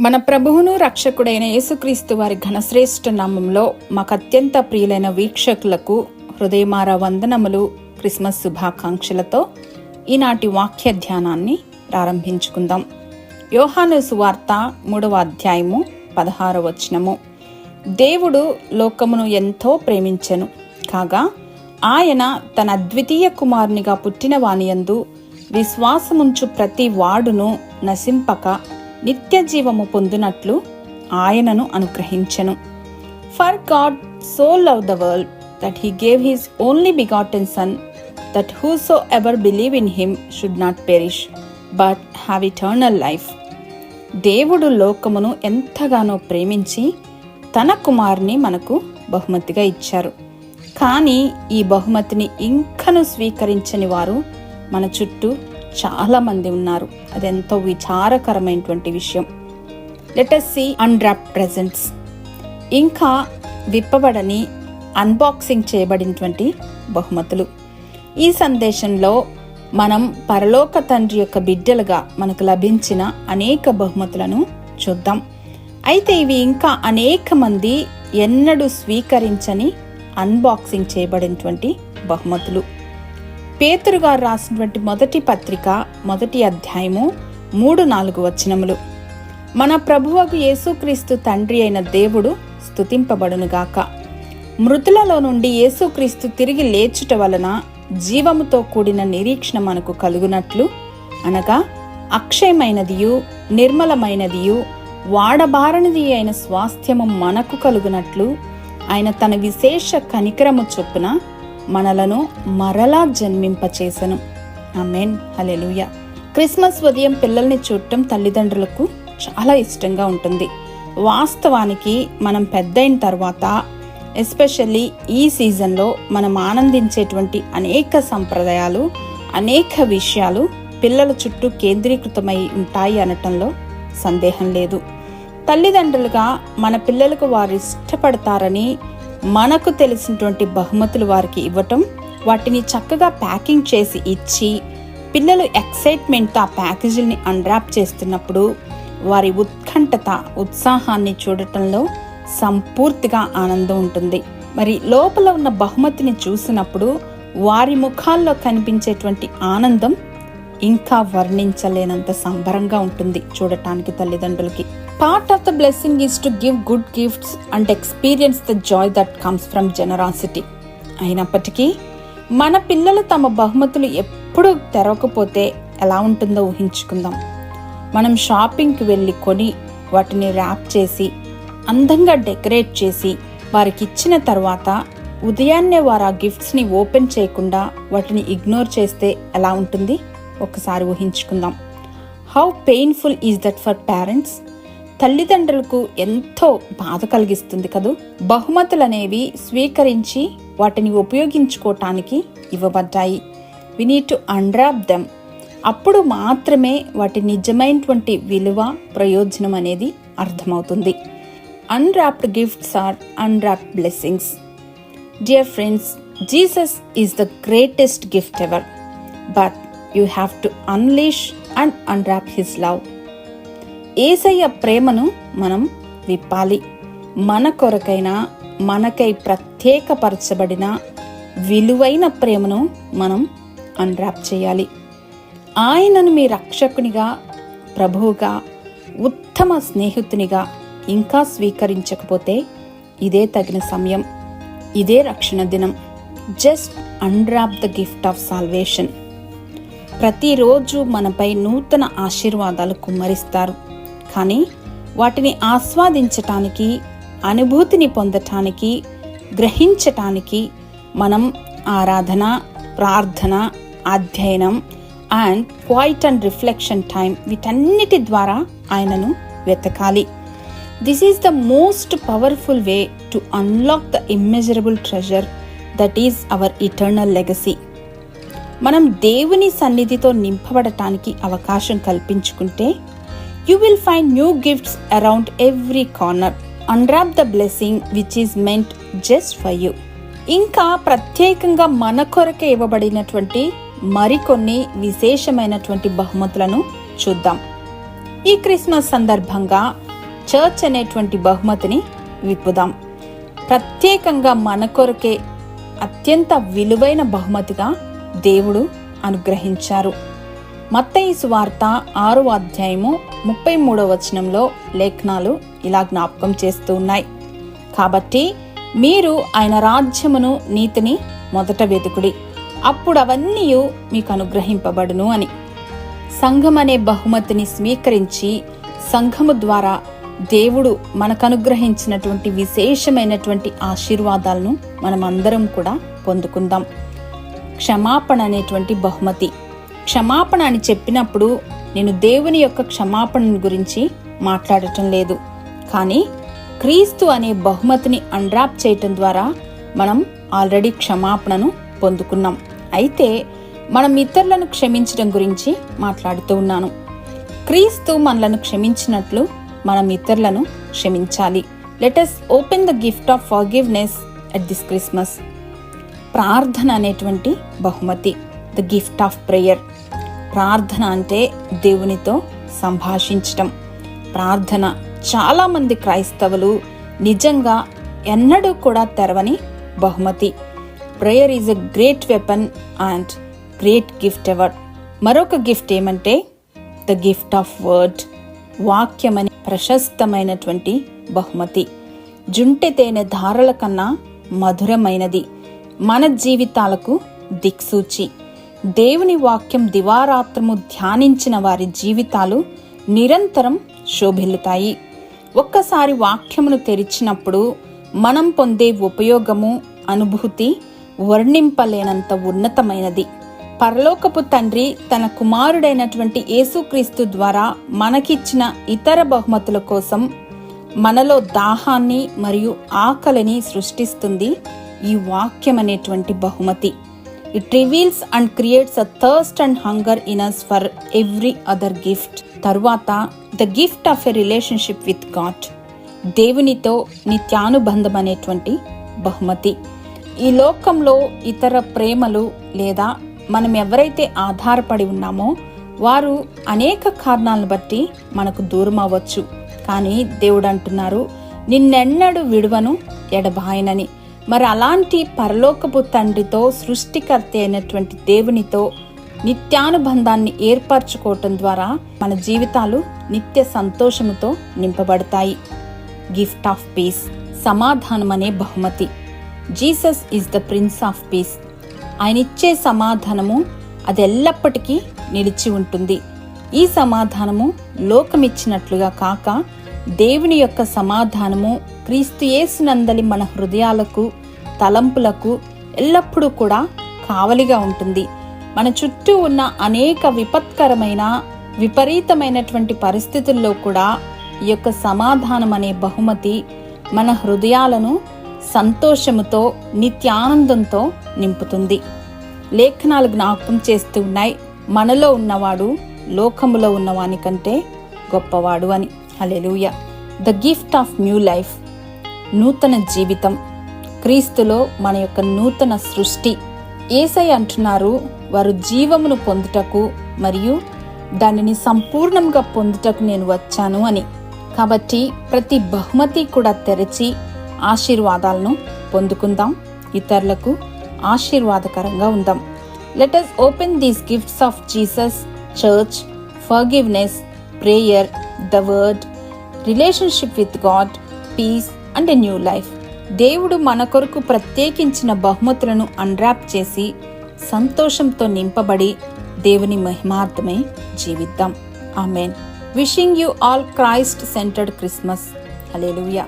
మన ప్రభువును రక్షకుడైన యేసుక్రీస్తు వారి ఘనశ్రేష్ఠ నామంలో మాకు అత్యంత ప్రియులైన వీక్షకులకు హృదయమార వందనములు, క్రిస్మస్ శుభాకాంక్షలతో ఈనాటి వాక్య ధ్యానాన్ని ప్రారంభించుకుందాం. యోహాను సువార్త 3వ అధ్యాయము 16వ వచనము. దేవుడు లోకమును ఎంతో ప్రేమించెను, కాగా ఆయన తన అద్వితీయ కుమారునిగా పుట్టిన వానియందు విశ్వాసముంచు ప్రతి వాడును నశింపక నిత్య జీవము పొందునట్లు ఆయనను అనుగ్రహించెను. For God so love the world that he gave his only begotten son, that whosoever believe in him should not perish but have eternal life. దేవుడు లోకమును ఎంతగానో ప్రేమించి తన కుమారుని మనకు బహుమతిగా ఇచ్చారు. కానీ ఈ బహుమతిని ఇంకను స్వీకరించని వారు మన చుట్టూ చాలా మంది ఉన్నారు. అదెంతో విచారకరమైనటువంటి విషయం. Let us see unwrapped presents. ఇంకా విప్పబడని, అన్బాక్సింగ్ చేయబడినటువంటి బహుమతులు. ఈ సందేశంలో మనం పరలోక తండ్రి యొక్క బిడ్డలుగా మనకు లభించిన అనేక బహుమతులను చూద్దాం. అయితే ఇవి ఇంకా అనేక మంది ఎన్నడూ స్వీకరించని అన్బాక్సింగ్ చేయబడినటువంటి బహుమతులు. పేతురు గారు రాసినటువంటి మొదటి పత్రిక 1వ అధ్యాయము 3-4 వచనములు. మన ప్రభువగు యేసుక్రీస్తు తండ్రి అయిన దేవుడు స్తుతింపబడునుగాక. మృతులలో నుండి యేసుక్రీస్తు తిరిగి లేచుట వలన జీవముతో కూడిన నిరీక్షణ మనకు కలుగునట్లు, అనగా అక్షయమైనదియు నిర్మలమైనదియు వాడబారనిది అయిన స్వాస్థ్యము మనకు కలుగునట్లు ఆయన తన విశేష కనికరము చొప్పున మనలను మరలా జన్మింపచేసెను. ఆమేన్, హల్లెలూయా. క్రిస్మస్ ఉదయం పిల్లల్ని చూడటం తల్లిదండ్రులకు చాలా ఇష్టంగా ఉంటుంది. వాస్తవానికి మనం పెద్దయిన తర్వాత, ఎస్పెషల్లీ ఈ సీజన్లో మనం ఆనందించేటువంటి అనేక సంప్రదాయాలు, అనేక విషయాలు పిల్లల చుట్టూ కేంద్రీకృతమై ఉంటాయి అనటంలో సందేహం లేదు. తల్లిదండ్రులుగా మన పిల్లలకు వారు ఇష్టపడతారని మనకు తెలిసినటువంటి బహుమతులు వారికి ఇవ్వటం, వాటిని చక్కగా ప్యాకింగ్ చేసి ఇచ్చి పిల్లలు ఎక్సైట్మెంట్తో ఆ ప్యాకేజీని అన్రాప్ చేస్తున్నప్పుడు వారి ఉత్కంఠత, ఉత్సాహాన్ని చూడటంలో సంపూర్తిగా ఆనందం ఉంటుంది. మరి లోపల ఉన్న బహుమతిని చూసినప్పుడు వారి ముఖాల్లో కనిపించేటువంటి ఆనందం ఇంకా వర్ణించలేనంత సంబరంగా ఉంటుంది చూడటానికి తల్లిదండ్రులకి. Part of the blessing is to give good gifts and experience the joy that comes from generosity. అయినప్పటికీ మన పిల్లలు తమ బహుమతులు ఎప్పుడూ తెరవకపోతే ఎలా ఉంటుందో ఊహించుకుందాం. మనం షాపింగ్కి వెళ్ళి కొని వాటిని ర్యాప్ చేసి అందంగా డెకరేట్ చేసి వారికి ఇచ్చిన తర్వాత ఉదయాన్నే వారు ఆ గిఫ్ట్స్ని ఓపెన్ చేయకుండా వాటిని ఇగ్నోర్ చేస్తే ఎలా ఉంటుంది ఒకసారి ఊహించుకుందాం. How painful is that for parents. తల్లిదండ్రులకు ఎంతో బాధ కలిగిస్తుంది కదూ. బహుమతులనేవి స్వీకరించి వాటిని ఉపయోగించుకోవటానికి ఇవ్వబడ్డాయి. We need to unwrap them. అప్పుడు మాత్రమే వాటి నిజమైనటువంటి విలువ, ప్రయోజనం అనేది అర్థమవుతుంది. Unwrapped gifts are unwrapped blessings. Dear friends, Jesus is the greatest gift ever, but you have to unleash and unwrap his love. యేసయ్య ప్రేమను మనం విప్పాలి. మన కొరకైనా మనకై ప్రత్యేకపరచబడిన విలువైన ప్రేమను మనం అన్రాప్ చేయాలి. ఆయనను మీ రక్షకునిగా, ప్రభువుగా, ఉత్తమ స్నేహితునిగా ఇంకా స్వీకరించకపోతే ఇదే తగిన సమయం, ఇదే రక్షణ దినం. Just unwrap the gift of salvation. ప్రతిరోజు మనపై నూతన ఆశీర్వాదాలు కుమ్మరిస్తారు. కానీ వాటిని ఆస్వాదించటానికి, అనుభూతిని పొందటానికి, గ్రహించటానికి మనం ఆరాధన, ప్రార్థన, అధ్యయనం and quiet and reflection time, వీటన్నిటి ద్వారా ఆయనను వెతకాలి. This is the most powerful way to unlock the immeasurable treasure that is our eternal legacy. మనం దేవుని సన్నిధితో నింపబడటానికి అవకాశం కల్పించుకుంటే you will find new gifts around every corner. Unwrap the blessing which is meant just for you. ఇంకా ప్రత్యేకంగా మన కొరకే ఇవ్వబడినటువంటి మరికొన్ని విశేషమైనటువంటి బహుమతులను చూద్దాం. ఈ క్రిస్మస్ సందర్భంగా చర్చ్ అనేటువంటి బహుమతిని విప్పుదాం. ప్రత్యేకంగా మన కొరకే అత్యంత విలువైన బహుమతిగా దేవుడు అనుగ్రహించారు. మత్తయి సువార్త 6వ అధ్యాయము 33వ వచనంలో లేఖనాలు ఇలా జ్ఞాపకం చేస్తూ ఉన్నాయి. కాబట్టి మీరు ఆయన రాజ్యమును నీతిని మొదట వెతుకుడి, అప్పుడు అవన్నీ మీకు అనుగ్రహింపబడును అని. సంఘం అనే బహుమతిని స్వీకరించి సంఘము ద్వారా దేవుడు మనకు అనుగ్రహించినటువంటి విశేషమైనటువంటి ఆశీర్వాదాలను మనమందరం కూడా పొందుకుందాం. క్షమాపణ అనేటువంటి బహుమతి. క్షమాపణ అని చెప్పినప్పుడు నేను దేవుని యొక్క క్షమాపణ గురించి మాట్లాడటం లేదు, కానీ క్రీస్తు అనే బహుమతిని అన్రాప్ చేయటం ద్వారా మనం ఆల్రెడీ క్షమాపణను పొందుకున్నాం. అయితే మనం ఇతరులను క్షమించడం గురించి మాట్లాడుతూ ఉన్నాను. క్రీస్తు మనలను క్షమించినట్లు మనం ఇతరులను క్షమించాలి. Let us open the gift of forgiveness at this Christmas. ప్రార్థన అనేటువంటి బహుమతి, ద గిఫ్ట్ ఆఫ్ ప్రేయర్. ప్రార్థన అంటే దేవునితో సంభాషించటం. ప్రార్థన చాలామంది క్రైస్తవులు నిజంగా ఎన్నడూ కూడా తెరవని బహుమతి. Prayer is a great weapon and great gift ever. మరొక గిఫ్ట్ ఏమంటే ద గిఫ్ట్ ఆఫ్ వర్డ్. వాక్యం అనే ప్రశస్తమైనటువంటి బహుమతి. జుంటె తేనె ధారల కన్నా మధురమైనది, మన జీవితాలకు దిక్సూచి. దేవుని వాక్యం దివారాత్రము ధ్యానించిన వారి జీవితాలు నిరంతరం శోభిల్లుతాయి. ఒక్కసారి వాక్యమును తెరిచినప్పుడు మనం పొందే ఉపయోగము, అనుభూతి వర్ణింపలేనంత ఉన్నతమైనది. పరలోకపు తండ్రి తన కుమారుడైనటువంటి యేసుక్రీస్తు ద్వారా మనకిచ్చిన ఇతర బహుమతుల కోసం మనలో దాహాన్ని మరియు ఆకలిని సృష్టిస్తుంది ఈ వాక్యం అనేటువంటి బహుమతి. It reveals and creates a thirst and hunger in us for every other gift. తరువాత the gift of a relationship with God. దేవునితో నిత్యానుబంధం అనేటువంటి బహుమతి. ఈ లోకంలో ఇతర ప్రేమలు లేదా మనం ఎవరైతే ఆధారపడి ఉన్నామో వారు అనేక కారణాలను బట్టి మనకు దూరం అవ్వచ్చు. కానీ దేవుడు అంటున్నారు, నిన్నెన్నడు విడువను ఎడబాయనని. మరి అలాంటి పరలోకపు తండ్రితో, సృష్టికర్త అయినటువంటి దేవునితో నిత్యానుబంధాన్ని ఏర్పరచుకోవటం ద్వారా మన జీవితాలు నిత్య సంతోషముతో నింపబడతాయి. Gift of piece. సమాధానం అనే బహుమతి. Jesus is the prince of piece. ఆయన ఇచ్చే సమాధానము అది ఎల్లప్పటికీ నిలిచి ఉంటుంది. ఈ సమాధానము లోకమిచ్చినట్లుగా కాక దేవుని యొక్క సమాధానము క్రీస్తు యేసునందలి మన హృదయాలకు, తలంపులకు ఎల్లప్పుడూ కూడా కావలిగా ఉంటుంది. మన చుట్టూ ఉన్న అనేక విపత్కరమైన, విపరీతమైనటువంటి పరిస్థితుల్లో కూడా ఈ యొక్క సమాధానం అనే బహుమతి మన హృదయాలను సంతోషముతో, నిత్యానందంతో నింపుతుంది. లేఖనాలు జ్ఞాపకం చేస్తూ ఉన్నాయి, మనలో ఉన్నవాడు లోకములో ఉన్నవాని కంటే గొప్పవాడు అని. హల్లెలూయా. The gift of new life. నూతన జీవితం. క్రీస్తులో మన యొక్క నూతన సృష్టి. యేసయ్య అంటున్నారు, వారు జీవమును పొందుటకు మరియు దానిని సంపూర్ణంగా పొందుటకు నేను వచ్చాను అని. కాబట్టి ప్రతి బహుమతి కూడా తెరచి ఆశీర్వాదాలను పొందుకుందాం, ఇతరులకు ఆశీర్వాదకరంగా ఉందాం. Let us open these gifts of Jesus, church, forgiveness, prayer, the word, relationship with God, peace and a new life. దేవుడు మన కొరకు ప్రత్యేకించిన బహుమతులను అన్రాప్ చేసి సంతోషంతో నింపబడి దేవుని మహిమార్థమే జీవిద్దాం. ఆమేన్. Wishing you all Christ centered Christmas. Hallelujah.